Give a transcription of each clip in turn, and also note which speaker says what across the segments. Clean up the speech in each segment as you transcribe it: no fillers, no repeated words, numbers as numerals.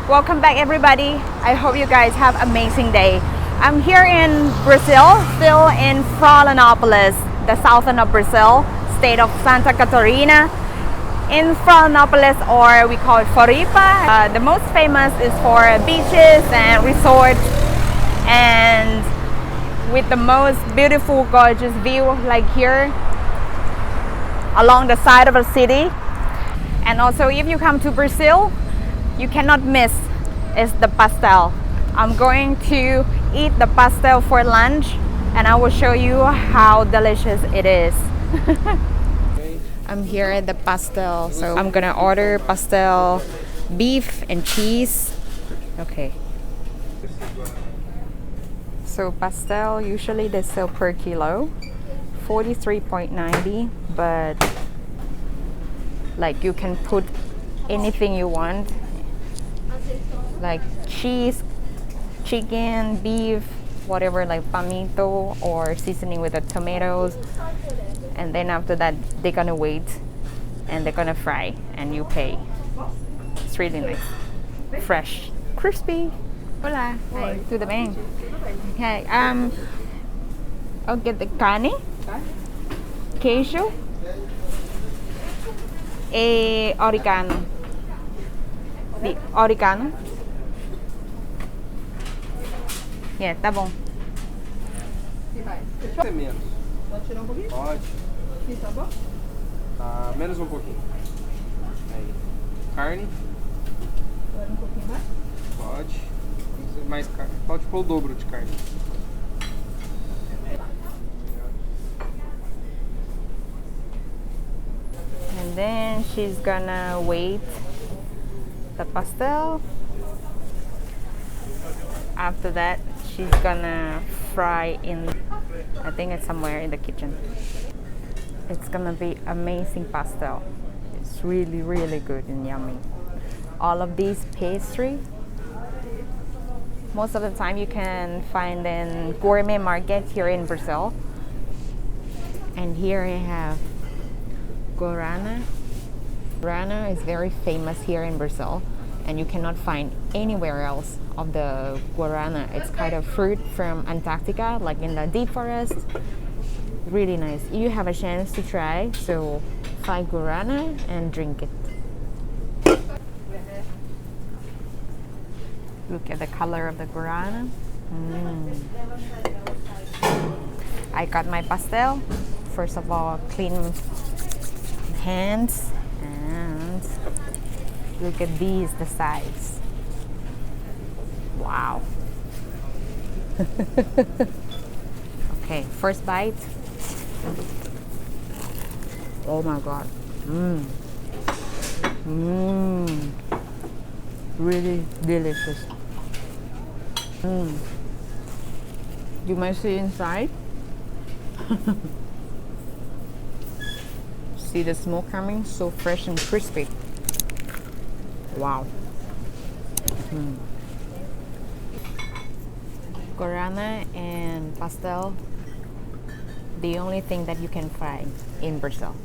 Speaker 1: Welcome back everybody. I hope you guys have amazing day. I'm here in Brazil, still in Florianópolis, the southern of Brazil, state of Santa Catarina. In Florianópolis, or we call it Floripa, the most famous is for beaches and resorts, and with the most beautiful, gorgeous view like here along the side of the city. And also, if you come to Brazil, you cannot miss is the pastel. I'm going to eat the pastel for lunch, and I will show you how delicious it is. I'm here at the pastel, so I'm gonna order pastel beef and cheese. Okay. So pastel, usually they sell per kilo, 43.90, but like you can put anything you want, like cheese, chicken, beef, whatever, like palmito, or seasoning with the tomatoes. And then after that, they're gonna wait and they're gonna fry, and you pay. It's really nice, fresh, crispy. Hola, hi, tudo bem? Okay, I'll get the carne, queijo, e oregano. The oregano. Yeah, tá bom.
Speaker 2: Pode menos. Pode tirar um pouquinho? Pode. Sim, tá bom? Tá, menos um pouquinho. Aí. Carne.
Speaker 3: Pode um pouquinho mais?
Speaker 2: Pode. Tem que ser mais carne. Pode pôr o dobro de carne.
Speaker 1: And then she's gonna wait the pastel. After that, she's gonna fry in, I think it's somewhere in the kitchen. It's gonna be amazing pastel. It's really, really good and yummy. All of these pastry, most of the time you can find in gourmet market here in Brazil. And here I have guarana. Guarana is very famous here in Brazil, and you cannot find anywhere else of the guarana. It's kind of fruit from Antarctica, like in the deep forest. Really nice. You have a chance to try, so try guarana and drink it. Look at the color of the guarana. I got my pastel. First of all, clean hands, and look at these, the size. Wow. Okay, first bite. Oh my god. Really delicious. You might see inside. See the smoke coming, so fresh and crispy. Wow. Guarana and pastel, the only thing that you can find in Brazil.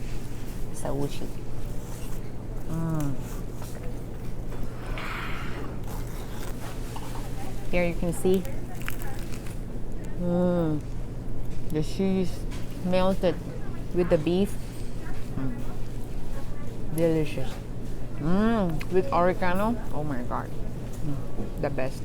Speaker 1: Saúde. Here you can see the cheese melted with the beef. Delicious. With oregano. Oh my god. The best.